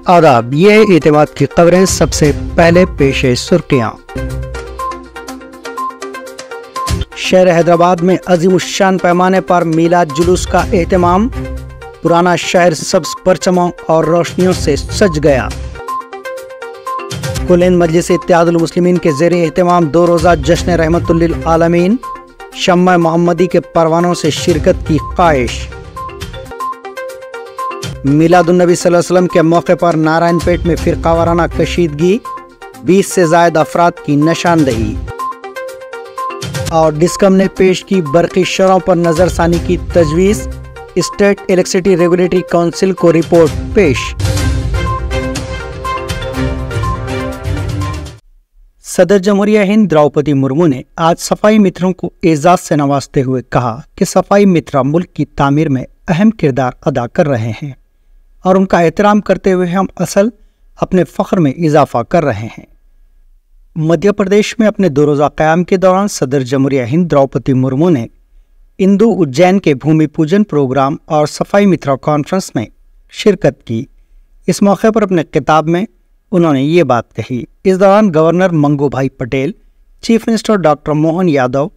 आदाब, ये है एतमाद की खबरें। सबसे पहले पेश है सुर्खियां। शहर हैदराबाद में अजीमुश्शान पैमाने पर मीलाद जुलूस का एहतमाम। पुराना शहर सब्ज परचमों और रोशनियों से सज गया। कुल हिंद मजलिस इत्तेहादुल मुस्लिमीन के ज़ेर एहतमाम 2 रोज़ा जश्न रहमतुल लिल आलमीन शम्मा मोहम्मदी के परवानों से शिरकत की ख्वाहिश। मिलादुन्नबी सल्लल्लाहु अलैहि वसल्लम के मौके पर नारायणपेट में फिरकावाराना कशीदगी, 20 से ज़ायद अफराद की निशानदही। और डिस्कम ने पेश की बरक़ी शरों पर नज़रसानी की तजवीज़। स्टेट इलेक्ट्रिसिटी रेगुलेटरी काउंसिल को रिपोर्ट पेश। सदर जमहूरिया हिंद द्रौपदी मुर्मू ने आज सफाई मित्रों को एजाज से नवाजते हुए कहा कि सफाई मित्र मुल्क की तामीर में अहम किरदार अदा कर रहे हैं और उनका एहतराम करते हुए हम असल अपने फ़ख्र में इजाफा कर रहे हैं। मध्य प्रदेश में अपने 2 रोज़ा क़याम के दौरान सदर जमहूरिया हिंद द्रौपदी मुर्मू ने इंदु उज्जैन के भूमि पूजन प्रोग्राम और सफाई मित्रों कॉन्फ्रेंस में शिरकत की। इस मौके पर अपने खिताब में उन्होंने ये बात कही। इस दौरान governor Mangu Bhai Patel, chief minister doctor Mohan Yadav,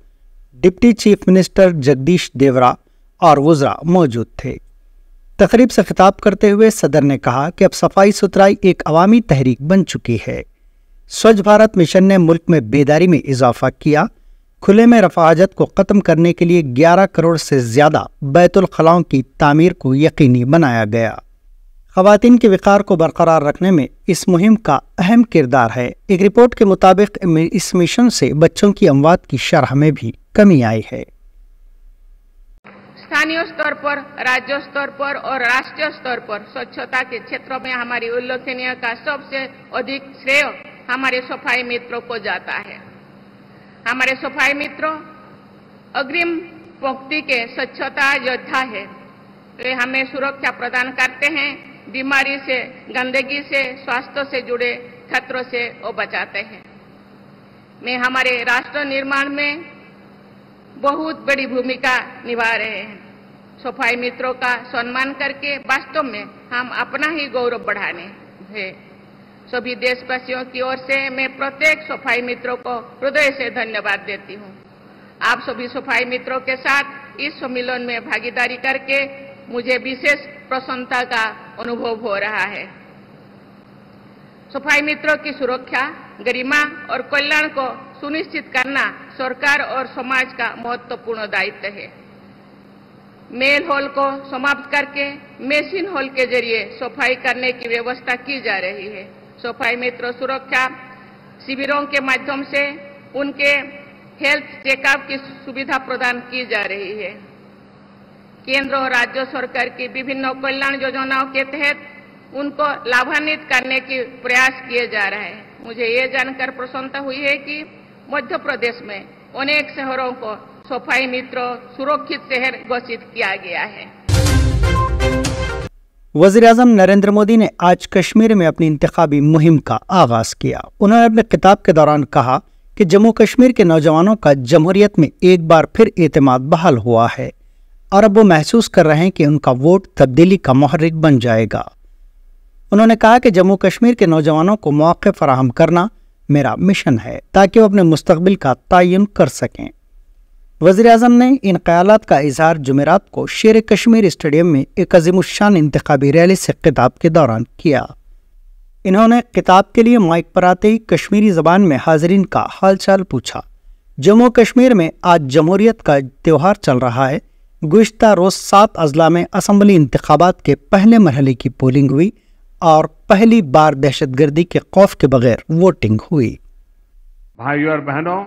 deputy chief minister Jagdish Devda और वज़रा मौजूद थे। तकरीब से खिताब करते हुए सदर ने कहा कि अब सफाई सुथराई एक अवामी तहरीक बन चुकी है। स्वच्छ भारत मिशन ने मुल्क में बेदारी में इजाफा किया। खुले में रफाहजत को ख़त्म करने के लिए 11 करोड़ से ज़्यादा बैतुल खलाओं की तामीर को यकीनी बनाया गया। ख़वातीन के वक़ार को बरकरार रखने में इस मुहिम का अहम किरदार है। एक रिपोर्ट के मुताबिक इस मिशन से बच्चों की अमवात की शरह में भी कमी आई है। स्थानीय स्तर पर, राज्य स्तर पर और राष्ट्रीय स्तर पर स्वच्छता के क्षेत्र में हमारी उल्लेखनीय का सबसे अधिक श्रेय हमारे सफाई मित्रों को जाता है। हमारे सफाई मित्रों अग्रिम पंक्ति के स्वच्छता योद्धा है। वे हमें सुरक्षा प्रदान करते हैं। बीमारी से, गंदगी से, स्वास्थ्य से जुड़े खतरों से वो बचाते हैं। मैं हमारे राष्ट्र निर्माण में बहुत बड़ी भूमिका निभा रहे हैं। सफाई मित्रों का सम्मान करके वास्तव में हम अपना ही गौरव बढ़ाने हैं। सभी देशवासियों की ओर से मैं प्रत्येक सफाई मित्रों को हृदय से धन्यवाद देती हूँ। आप सभी सफाई मित्रों के साथ इस सम्मेलन में भागीदारी करके मुझे विशेष प्रसन्नता का अनुभव हो रहा है। सफाई मित्रों की सुरक्षा, गरिमा और कल्याण को सुनिश्चित करना सरकार और समाज का महत्वपूर्ण दायित्व है। मेल हॉल को समाप्त करके मेसिन हॉल के जरिए सफाई करने की व्यवस्था की जा रही है। सफाई मित्र सुरक्षा शिविरों के माध्यम से उनके हेल्थ चेकअप की सुविधा प्रदान की जा रही है। केंद्र और राज्य सरकार की विभिन्न कल्याण योजनाओं के तहत उनको लाभान्वित करने के प्रयास किए जा रहे हैं। मुझे ये जानकर प्रसन्नता हुई है कि मध्य प्रदेश में अनेक शहरों को सफाई मित्र सुरक्षित शहर घोषित किया गया है। वज़ीर-ए-आज़म नरेंद्र मोदी ने आज कश्मीर में अपनी इंतखाबी मुहिम का आगाज किया। उन्होंने अपने खिताब के दौरान कहा कि जम्मू कश्मीर के नौजवानों का जमहूरियत में एक बार फिर एतमाद बहाल हुआ है और अब वो महसूस कर रहे हैं कि उनका वोट तब्दीली का मुहर्रिक बन जाएगा। उन्होंने कहा कि जम्मू कश्मीर के नौजवानों को मौके फराहम करना मेरा मिशन है ताकि वो अपने मुस्तकबिल का तयन कर सकें। वज़ीर-ए-आज़म ने इन ख़यालात का इजहार जुमेरात को शेर कश्मीर स्टेडियम में एक अज़ीमुश्शान इंतखाबी रैली से खिताब के दौरान किया। इन्होंने खिताब के लिए माइक पर आते ही कश्मीरी ज़बान में हाज़रीन का हालचाल पूछा। जम्मू कश्मीर में आज जमहूरियत का त्यौहार चल रहा है। गुज़िश्ता रोज़ 7 अज़ला में असम्बली इंतखाबात के पहले मरहले की पोलिंग हुई और पहली बार दहशतगर्दी के खौफ के बगैर वोटिंग हुई। भाइयों और बहनों,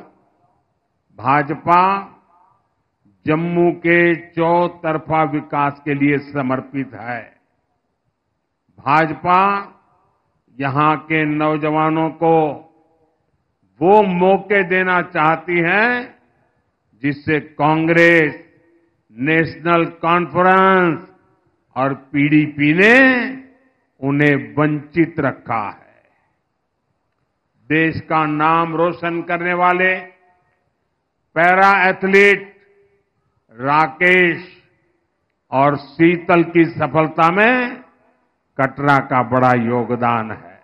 भाजपा जम्मू के चौतरफा विकास के लिए समर्पित है। भाजपा यहां के नौजवानों को वो मौके देना चाहती है जिससे कांग्रेस, नेशनल कॉन्फ्रेंस और पीडीपी ने उन्हें वंचित रखा है। देश का नाम रोशन करने वाले पैरा एथलीट राकेश और शीतल की सफलता में कटरा का बड़ा योगदान है।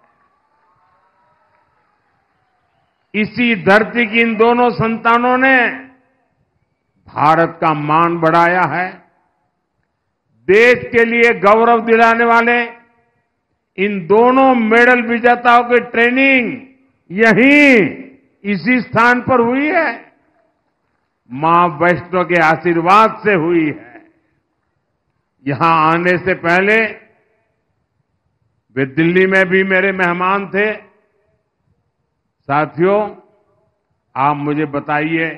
इसी धरती की इन दोनों संतानों ने भारत का मान बढ़ाया है। देश के लिए गौरव दिलाने वाले इन दोनों मेडल विजेताओं की ट्रेनिंग यहीं इसी स्थान पर हुई है। मां वैष्णो के आशीर्वाद से हुई है। यहां आने से पहले वे दिल्ली में भी मेरे मेहमान थे। साथियों, आप मुझे बताइए,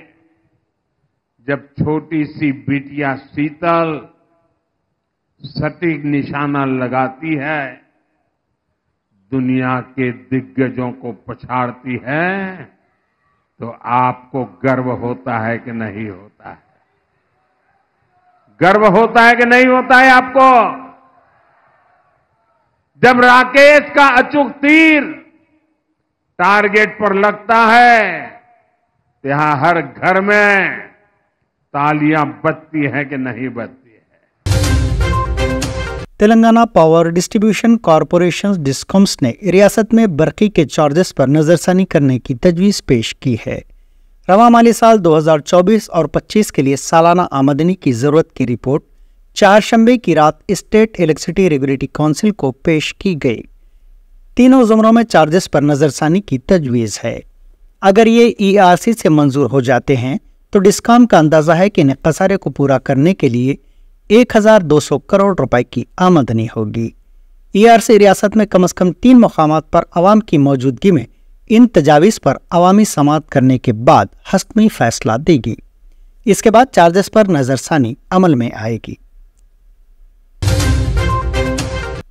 जब छोटी सी बिटिया शीतल सटीक निशाना लगाती है, दुनिया के दिग्गजों को पछाड़ती है, तो आपको गर्व होता है कि नहीं होता है? गर्व होता है कि नहीं होता है आपको? जब राकेश का अचूक तीर टारगेट पर लगता है, तो यहां हर घर में तालियां बजती है कि नहीं बजती? Telangana power distribution corporation discoms ने रियासत में बरकी के चार्जेस पर नजरसानी करने की तजवीज पेश की है। रवा माली साल 2024 और 25 के लिए सालाना आमदनी की जरूरत की रिपोर्ट चारशंबे की रात स्टेट इलेक्ट्रिसिटी रेगुलेटरी काउंसिल को पेश की गई। तीनों जुमरों में चार्जेस पर नजरसानी की तजवीज है। अगर ये ERC से मंजूर हो जाते हैं तो डिस्कॉम का अंदाजा है कि इन्हें खसारे को पूरा करने के लिए 1200 करोड़ रुपए की आमदनी होगी। ERC रियासत में कम से कम 3 मकामात पर अवाम की मौजूदगी में इन तजावीज़ पर अवामी समाअत करने के बाद हस्मी फैसला देगी। इसके बाद चार्जेस पर नजरसानी अमल में आएगी।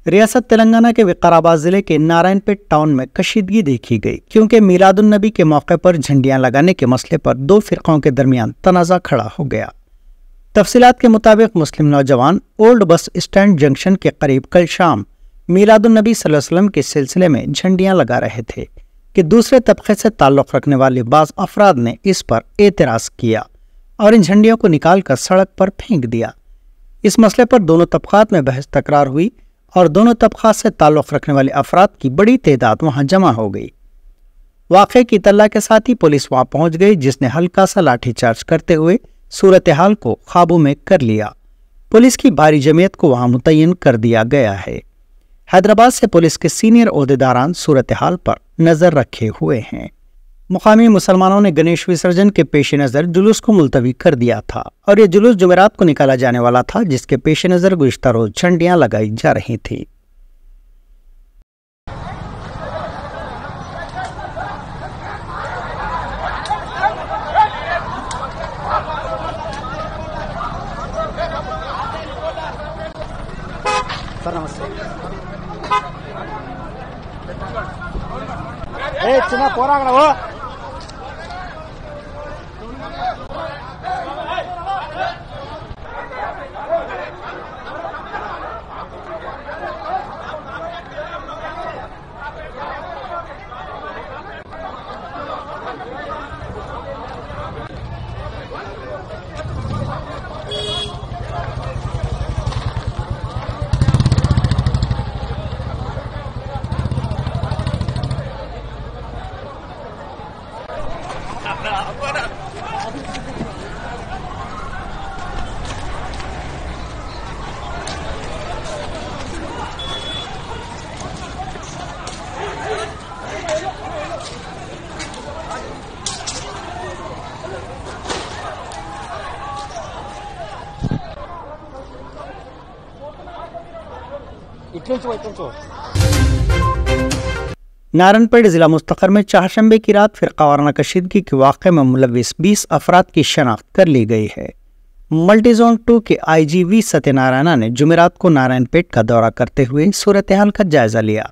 रियासत तेलंगाना के विकाराबाद जिले के नारायणपेट टाउन में कशीदगी देखी गई, क्योंकि मीलादुन नबी के मौके पर झंडियां लगाने के मसले पर 2 फिरकों के दरमियान तनाज़ा खड़ा हो गया। तफसीलात के मुताबिक मुस्लिम नौजवान ओल्ड बस स्टैंड जंक्शन के करीब कल शाम मीलादुन नबी सल्लल्लाहु अलैहि वसल्लम के सिलसिले में झंडियां लगा रहे थे कि दूसरे तबके से ताल्लुक़ रखने वाले बाज़ अफराद ने इस पर एतराज़ किया और इन झंडियों को निकालकर सड़क पर फेंक दिया। इस मसले पर दोनों तबक़ात में बहस तकरार हुई और दोनों तबक़ात से ताल्लुक़ रखने वाले अफराद की बड़ी तादाद वहां जमा हो गई। वाक़े की इत्तला के साथ ही पुलिस वहां पहुंच गई, जिसने हल्का सा लाठीचार्ज करते हुए सूरत हाल को काबू में कर लिया। पुलिस की भारी जमीयत को वहां मुतय्यन कर दिया गया है। हैदराबाद से पुलिस के सीनियर ओहदेदारान सूरत हाल पर नजर रखे हुए हैं। मुकामी मुसलमानों ने गणेश विसर्जन के पेश नज़र जुलूस को मुलतवी कर दिया था और ये जुलूस जुमेरात को निकाला जाने वाला था, जिसके पेश नज़र गुज़िश्ता रोज झंडियां लगाई जा रही थी। सर नमस्ते। చిన్న పోరాగడ नारायणपेट जिला मुस्तकर में चारशंबे की रात फिरकावाराना कशीदगी के वाक़े में मुलविस 20 अफराद की शनाख्त कर ली गई है। मल्टी जोन 2 के IG वी सत्यनारायणा ने जुमेरात को नारायणपेट का दौरा करते हुए सूरत हाल का जायजा लिया।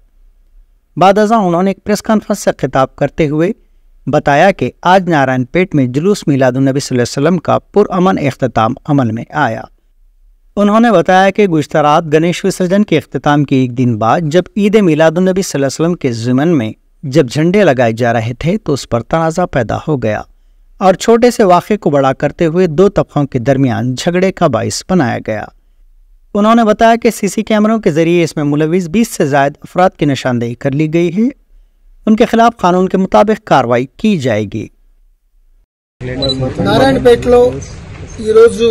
बाद अज़ां उन्होंने एक प्रेस कॉन्फ्रेंस से खिताब करते हुए बताया कि आज नारायणपेट में जुलूस मीलादुन नबी सल्लल्लाहु अलैहि वसल्लम का पुरअमन इख्तिताम अमल में आया। उन्होंने बताया कि गुज़िश्ता रात गणेश विसर्जन के इख्तिताम के एक दिन बाद जब ईद मिलादुन नबी सल्लल्लाहु अलैहि वसल्लम के ज़िमन में जब झंडे लगाए जा रहे थे तो उस पर तनाज़ा पैदा हो गया और छोटे से वाक़े को बड़ा करते हुए 2 तबकों के दरमियान झगड़े का बाइस बनाया गया। उन्होंने बताया कि सीसी कैमरों के जरिए इसमें मुलविस 20 से ज्यादा अफराद की निशानदेही कर ली गई है। उनके खिलाफ कानून के मुताबिक कार्रवाई की जाएगी। నారాయణపేటలో ఈరోజు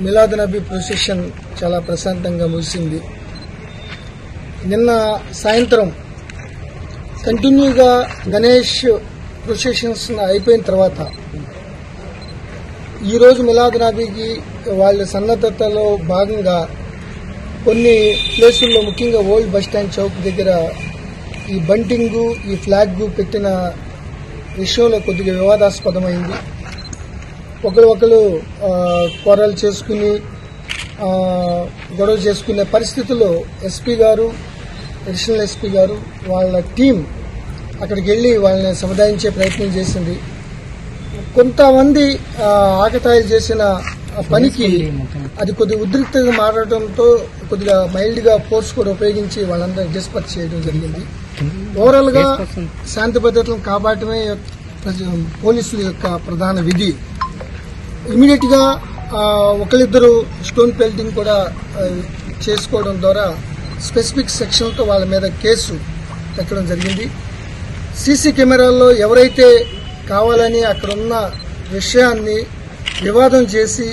మిలాద్ నబీ ప్రొసెషన్ చాలా ప్రశాంతంగా ముగిసింది. నిన్న సాయంత్రం కంటిన్యూగా గణేష్ ప్రొసెషన్స్ అయిపోయిన తర్వాత ఈరోజు మిలాద్ నబీకి వాళ్ళ సన్నద్ధతలో భాగంగా కొన్ని ప్లేసుల్లో ముఖ్యంగా ఓల్డ్ బస్టాండ్ చౌక్ దగ్గర ఈ బంటింగు ఈ ఫ్లాగ్ పెట్టిన విషయంలో కొద్దిగా వివాదాస్పదమైంది. ఒకరు కోరలు చేసుకుని గొడవ చేసుకునే పరిస్థితుల్లో ఎస్పీ గారు, అడిషనల్ ఎస్పీ గారు వాళ్ళ టీం అక్కడికి వెళ్లి వాళ్ళని సముదాయించే ప్రయత్నం చేసింది. కొంతమంది ఆకతాయిలు చేసిన పనికి అది కొద్దిగా ఉద్రిక్తంగా మారడంతో కొద్దిగా మైల్డ్ గా ఫోర్స్ కూడా ఉపయోగించి వాళ్ళందరినీ డిస్పర్స్ చేయడం జరిగింది. ఓవరాల్ గా శాంతి భద్రతలను కాపాడటమే పోలీసుల యొక్క ప్రధాన విధి. ఇమీడియట్ గా ఒకరిద్దరు స్టోన్ పెల్టింగ్ కూడా చేసుకోవడం ద్వారా స్పెసిఫిక్ సెక్షన్తో వాళ్ళ మీద కేసు పెట్టడం జరిగింది. సీసీ కెమెరాల్లో ఎవరైతే కావాలని అక్కడ ఉన్న విషయాన్ని వివాదం చేసి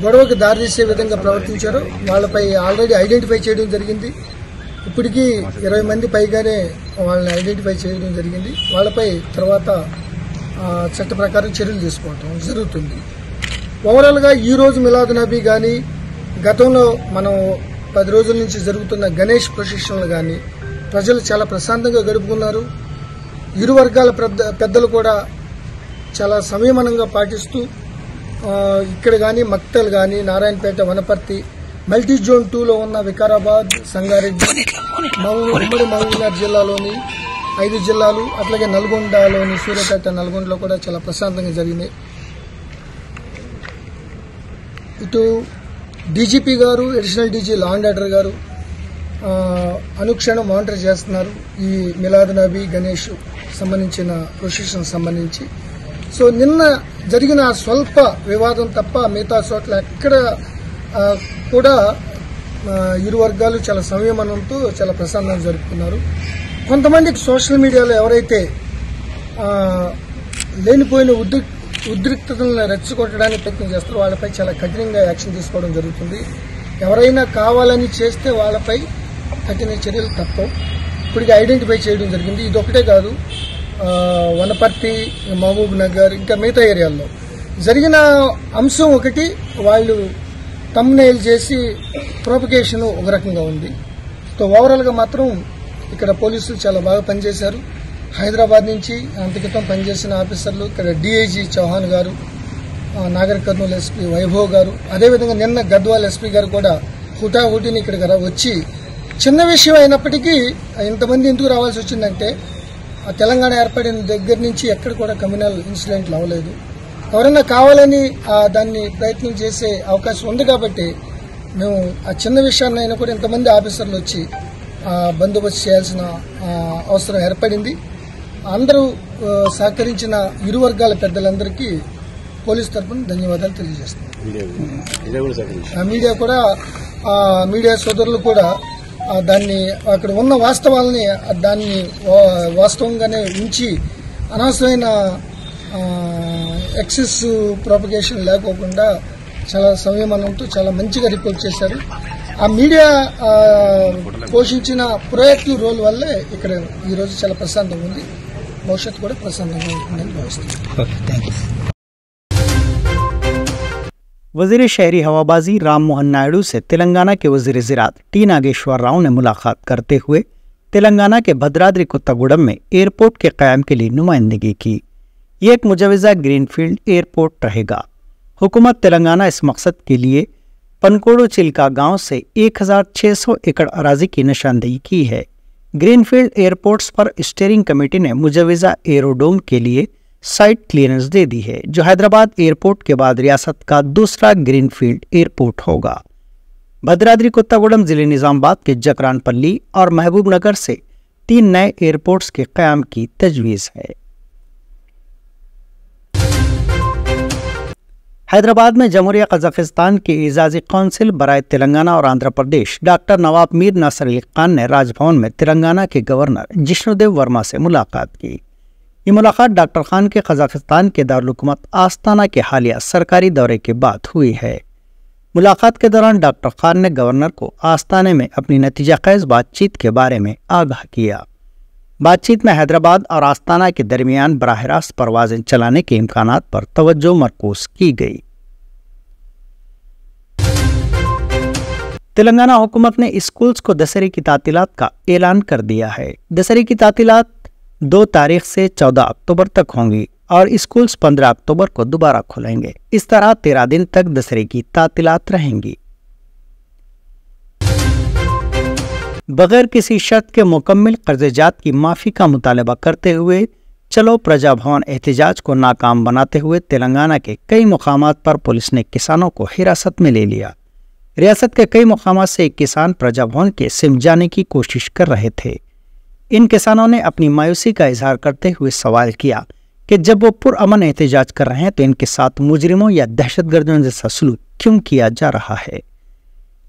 గొడవకు దారితీసే విధంగా ప్రవర్తించారో వాళ్ళపై ఆల్రెడీ ఐడెంటిఫై చేయడం జరిగింది. ఇప్పటికీ 20 మంది పైగానే వాళ్ళని ఐడెంటిఫై చేయడం జరిగింది. వాళ్ళపై తర్వాత చట్ట ప్రకారం చర్యలు తీసుకోవటం జరుగుతుంది. ఓవరాల్ గా ఈ రోజు మిలాద్ నబీ గాని, గతంలో మనం 10 రోజుల నుంచి జరుగుతున్న గణేష్ ప్రొసెషన్లు గాని ప్రజలు చాలా ప్రశాంతంగా గడుపుకున్నారు. ఇరు వర్గాల పెద్దలు కూడా చాలా సంయమనంగా పాటిస్తూ ఇక్కడ గాని మక్తల్ గాని, నారాయణపేట, వనపర్తి, మల్టీ జోన్ 2లో ఉన్న వికారాబాద్, సంగారెడ్డి, ఉమ్మడి మహబూబ్నగర్ జిల్లాలోని 5 జిల్లాలు, అట్లాగే నల్గొండలోని సూర్యాపేట, నల్గొండలో కూడా చాలా ప్రశాంతంగా జరిగినాయి. ఇటు డీజీపీ గారు, additional DG law and order గారు అనుక్షణం మానిటర్ చేస్తున్నారు ఈ మిలాద్ నబీ గణేష్ సంబంధించిన ప్రొసెషన్ సంబంధించి. సో నిన్న జరిగిన స్వల్ప వివాదం తప్ప మిగతా చోట్ల ఎక్కడ కూడా ఇరు వర్గాలు చాలా సంయమనంతో చాలా ప్రశాంతంగా జరుపుకున్నారు. కొంతమందికి సోషల్ మీడియాలో ఎవరైతే లేనిపోయిన ఉద్రిక్తతలను రెచ్చగొట్టడానికి ప్రయత్నం చేస్తారో వాళ్ళపై చాలా కఠినంగా యాక్షన్ తీసుకోవడం జరుగుతుంది. ఎవరైనా కావాలని చేస్తే వాళ్ళపై కఠిన చర్యలు తప్పవు. ఇప్పటికి ఐడెంటిఫై చేయడం జరిగింది. ఇదొకటే కాదు, వనపర్తి, మహబూబ్ నగర్, ఇంకా మిగతా ఏరియాల్లో జరిగిన అంశం ఒకటి, వాళ్ళు థంబ్నెయిల్ చేసి ప్రొపగేషన్ ఒక రకంగా ఉంది. సో ఓవరాల్ గా మాత్రం ఇక్కడ పోలీసులు చాలా బాగా పనిచేశారు. హైదరాబాద్ నుంచి అంతక్రితం పనిచేసిన ఆఫీసర్లు, ఇక్కడ డీఐజీ చౌహాన్ గారు, నాగర్ కర్నూలు ఎస్పీ వైభవ్ గారు, అదేవిధంగా నిన్న గద్వాల్ ఎస్పీ గారు కూడా హుటాహుటిని ఇక్కడ వచ్చి, చిన్న విషయం అయినప్పటికీ ఇంతమంది ఎందుకు రావాల్సి వచ్చిందంటే తెలంగాణ ఏర్పడిన దగ్గర నుంచి ఎక్కడ కూడా కమ్యూనల్ ఇన్సిడెంట్లు అవ్వలేదు. ఎవరైనా కావాలని దాన్ని ప్రయత్నం చేసే అవకాశం ఉంది కాబట్టి మేము ఆ చిన్న విషయాన్ని అయినా కూడా ఇంతమంది ఆఫీసర్లు వచ్చి బందోబస్తు చేయాల్సిన అవసరం ఏర్పడింది. అందరూ సహకరించిన ఇరు వర్గాల పెద్దలందరికీ పోలీస్ తరఫున ధన్యవాదాలు తెలియజేస్తున్నాం. మీడియా సోదరులు కూడా దాన్ని అక్కడ ఉన్న వాస్తవాలని దాన్ని వాస్తవంగానే ఉంచి అనవసరమైన ఎక్సెస్ ప్రాపగేషన్ లేకోకుండా చాలా సంయమనంతో చాలా మంచిగా రిపోర్ట్ చేశారు. ఆ మీడియా పోషించిన ప్రొయాక్టివ్ రోల్ వల్లే ఇక్కడ ఈరోజు చాలా ప్రశాంతంగా ఉంది. భవిష్యత్తు కూడా ప్రశాంతంగా ఉంటుందని భావిస్తున్నాను. वजीर शहरी हवाबाजी राम मोहन नायडू से तेलंगाना के वजीर ज़राअत टी नागेश्वर राव ने मुलाकात करते हुए तेलंगाना के भद्राद्री कोत्तागुडम में एयरपोर्ट के क़याम के लिए नुमाइंदगी की। ये एक मुजवज़ा ग्रीनफील्ड एयरपोर्ट रहेगा। हुकूमत तेलंगाना इस मकसद के लिए पनकोडु चिल्का गांव से 1600 एकड़ अराजी की निशानदेही की है। ग्रीनफील्ड एयरपोर्ट्स पर स्टीयरिंग कमेटी ने मुजवज़ा एरोडोम के लिए साइट क्लियरेंस दे दी है, जो हैदराबाद एयरपोर्ट के बाद रियासत का दूसरा ग्रीनफील्ड एयरपोर्ट होगा। भद्राद्री कोत्तागुडम जिले निजामाबाद के जकरानपल्ली और महबूबनगर से 3 नए एयरपोर्ट्स के क़याम की तजवीज़ है। हैदराबाद में जमहूरिया कजाकिस्तान की एजाजी कौंसिल बराए तेलंगाना और आंध्र प्रदेश डॉक्टर नवाब मीर नासिर अली खान ने राजभवन में तेलंगाना के गवर्नर जिष्णुदेव वर्मा से मुलाकात की। ये मुलाकात डॉक्टर खान के कजाकिस्तान के दारुल हुकूमत आस्ताना के हालिया सरकारी दौरे के बाद हुई है। मुलाकात के दौरान डॉक्टर खान ने गवर्नर को आस्ताने में अपनी नतीजा खेज बातचीत के बारे में आगाह किया। बातचीत में हैदराबाद और आस्ताना के दरमियान बराह रास्त परवाजें चलाने के इम्कानात पर तवज्जो मरकूज की गई। तेलंगाना हुकूमत ने स्कूल्स को दशहरे की तातीलात का ऐलान कर दिया है। दशहरे की तातीलात 2 तारीख से 14 अक्टूबर तक होंगी और स्कूल्स 15 अक्टूबर को दोबारा खुलेंगे। इस तरह 13 दिन तक दशहरे की तातीलात रहेंगी। बगैर किसी शर्त के मुकम्मल कर्ज़जात की माफ़ी का मुतालबा करते हुए चलो प्रजा भवन एहतजाज को नाकाम बनाते हुए तेलंगाना के कई मुकामात पर पुलिस ने किसानों को हिरासत में ले लिया। रियासत के कई मुकामात से एक किसान प्रजा भवन के सिम जाने की कोशिश कर रहे थे। इन किसानों ने अपनी मायूसी का इजहार करते हुए सवाल किया कि जब वो पुरअमन एहतजाज कर रहे हैं तो इनके साथ मुजरिमों या दहशतगर्दों जैसा सलूक क्यों किया जा रहा है।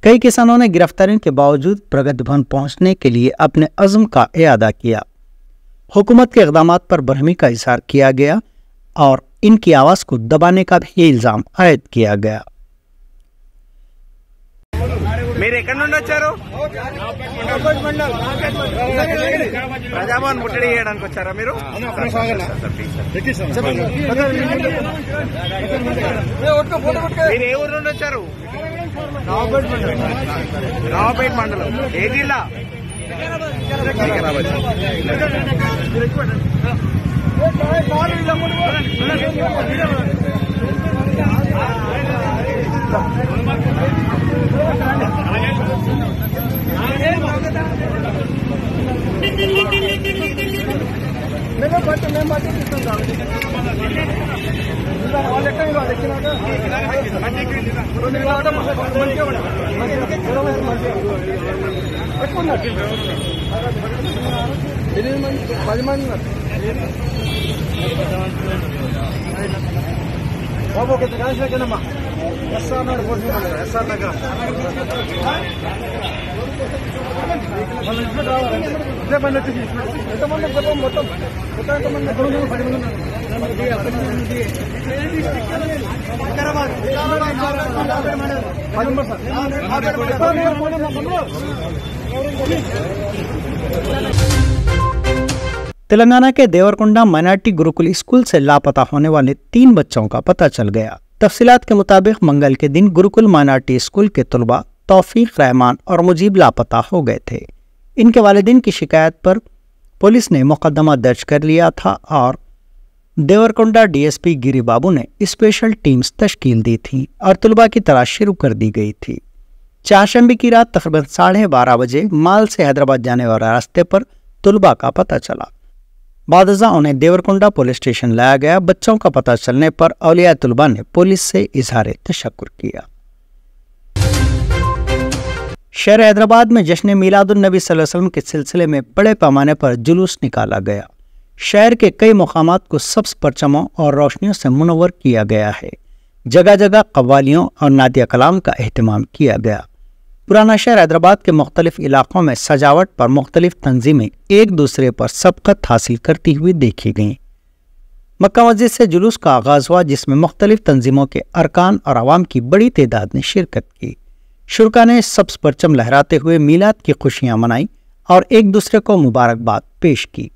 कई किसानों ने गिरफ्तारी के बावजूद प्रगति भवन पहुंचने के लिए अपने अज़्म का इआदा किया। हुकूमत के इक़दामात पर बरहमी का इजहार किया गया और इनकी आवाज़ को दबाने का भी इल्ज़ाम आयद किया गया। మీరు ఎక్కడి నుండి వచ్చారు? ప్రజాభవన్ ముట్టడి చేయడానికి వచ్చారా మీరు? మీరు ఏ ఊరు నుండి వచ్చారు? రావుపేట మండలం. ఏ జిల్లా? బాబు ఒక కాన్స్ట్రక్షనమ్మా ఎస్ఆర్ నగర్ ఎస్ఆర్ నగర్ ఎంతమంది చెప్పం మొత్తం ఎంతమంది 10 మంది तेलंगाना के देवरकुंडा माइनॉरिटी गुरुकुल स्कूल से लापता होने वाले 3 बच्चों का पता चल गया। तफसीलात के मुताबिक मंगल के दिन गुरुकुल माइनॉरिटी स्कूल के तलबा तौफीक रहमान और मुजीब लापता हो गए थे। इनके वालिदैन की शिकायत पर पुलिस ने मुकदमा दर्ज कर लिया था और देवरकुंडा डीएसपी गिरी बाबू ने स्पेशल टीम्स तश्कील दी थी और तलबा की तलाश शुरू कर दी गई थी। चारशंबे की रात तकरीबन 12:30 बजे माल से हैदराबाद जाने वाले रास्ते पर तलबा का पता चला। बादजा उन्हें देवरकुंडा पुलिस स्टेशन लाया गया। बच्चों का पता चलने पर औलिया तलबा ने पुलिस से इजहार तशक्कुर किया। शहर हैदराबाद में जश्न मीलादुन नबी सल्लल्लाहु अलैहि वसल्लम के सिलसिले में बड़े पैमाने पर जुलूस निकाला गया। शहर के कई मुकामात को सब्ज परचमों और रोशनियों से मुनव्वर किया गया है। जगह जगह कव्वालियों और नादिया कलाम का एहतमाम किया गया। पुराना शहर हैदराबाद के मुख्तलिफ इलाकों में सजावट पर मुख्तलिफ तंजीमें एक दूसरे पर सबकत हासिल करती हुई देखी गईं। मक्का मस्जिद से जुलूस का आगाज हुआ जिसमें मुख्तलिफ तंजीमों के अरकान और आवाम की बड़ी तादाद ने शिरकत की। शुरका ने सब्ज परचम लहराते हुए मीलाद की खुशियां मनाई और एक दूसरे को मुबारकबाद पेश की।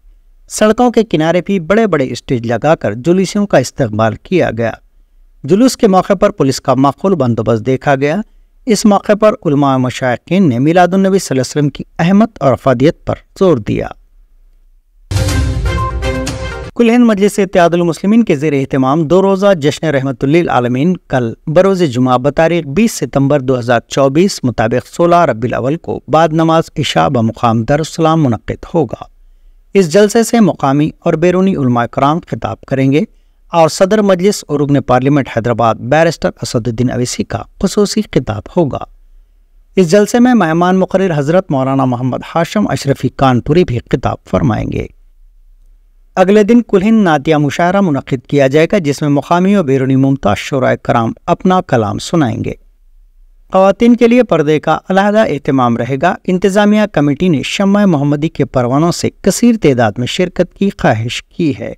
सड़कों के किनारे भी बड़े बड़े स्टेज लगाकर जुलूसियों का इस्तकबाल किया गया। जुलूस के मौके पर पुलिस का माकूल बंदोबस्त देखा गया। इस मौके पर उलमा मशाइखीन ने मिलादुन्नबी सल्लल्लाहु अलैहि वसल्लम की अहमियत और अफादियत पर जोर दिया। कुल हिंद मजलिस इत्तेहादुल मुस्लिमीन के ज़ेर एहतमाम 2 रोज़ा जश्न रहमतुल्लिल आलमीन कल बरोज़ जुमा बतारीख 20 सितंबर 2024 मुताबिक 16 रब्बिल अव्वल को बाद नमाज इशा बमुकाम दारुस्सलाम मुनक्किद होगा। इस जलसे से मुकामी और बैरूनी उलमा कराम खिताब करेंगे और सदर मजलिस और रुकन पार्लियामेंट हैदराबाद बैरिस्टर असदुद्दीन अवैसी का खुसूसी खिताब होगा। इस जलसे में मेहमान मुकर्रर हजरत मौलाना मोहम्मद हाशिम अशरफी कानपुरी भी खिताब फरमाएंगे। अगले दिन कुल-हिंद नातिया मुशायरा मुनक्किद किया जाएगा, जिसमें मुकामी और बैरूनी मुमताज शोराए कराम अपना कलाम सुनाएंगे। ख़वातीन के लिए पर्दे का अलहदा एहतमाम रहेगा। इंतजामिया कमेटी ने शम्मा मोहम्मदी के परवानों से कसीर तादाद में शिरकत की ख्वाहिश की है।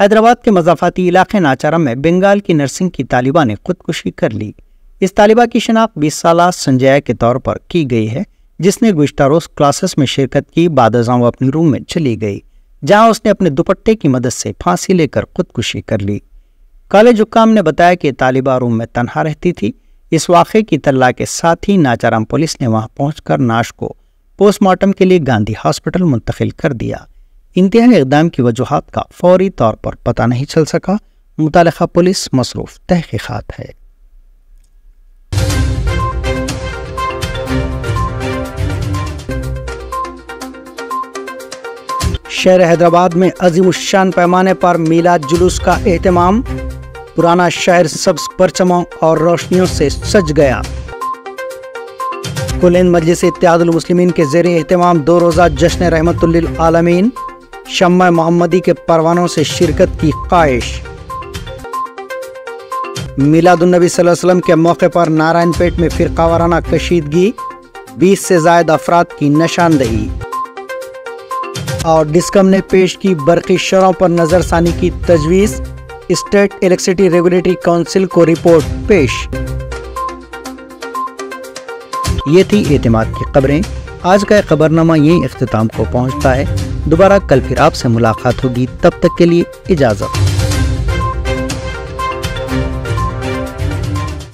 हैदराबाद के मज़ाफ़ाती इलाके नाचारम में बंगाल की नर्सिंग की तालिबा ने खुदकुशी कर ली। इस तालिबा की शनाख्त 20 साला संजया के तौर पर की गई है, जिसने गुज़िश्ता रोज़ क्लासेस में शिरकत की। बाद वो अपनी रूम में चली गई, जहां उसने अपने दुपट्टे की मदद से फांसी लेकर खुदकुशी कर ली। कॉलेज हुक्काम ने बताया कि तालिबा रूम में तनहा रहती थी। इस वाक़े की इत्तला के साथ ही नाचाराम पुलिस ने वहां पहुंचकर नाश को पोस्टमार्टम के लिए गांधी हॉस्पिटल मुंतकिल कर दिया। इंतहाई इक़दाम की वजूहात का फौरी तौर पर पता नहीं चल सका। मुतालिका पुलिस मसरूफ़ तहक़ीक़ात है। शहर हैदराबाद में अज़ीमुश्शान पैमाने पर मीलाद जुलूस का एहतमाम। पुराना शहर सब्ज़ परचमों और रोशनियों से सज गया। कुल-हिंद मजलिस इत्तेहादुल मुस्लिमीन के ज़ेरे एहतमाम 2 रोज़ा जश्न रहमतुल लिल आलमीन। शम्मा मोहम्मदी के परवानों से शिरकत की ख्वाहिश। मिलादुन्नबी सल्लल्लाहु अलैहि वसल्लम के मौके पर नारायणपेट में फ़िरक़ावाराना कशीदगी। 20 से ज़ायद अफराद की निशानदही। और डिस्कम ने पेश की बरक़ी शरों पर नज़रसानी की तजवीज़। स्टेट इलेक्ट्रिसिटी रेगुलेटरी काउंसिल को रिपोर्ट पेश। ये थी एतमाद की खबरें। आज का खबरनामा यही इख्तिताम को पहुंचता है। दोबारा कल फिर आपसे मुलाकात होगी, तब तक के लिए इजाज़त।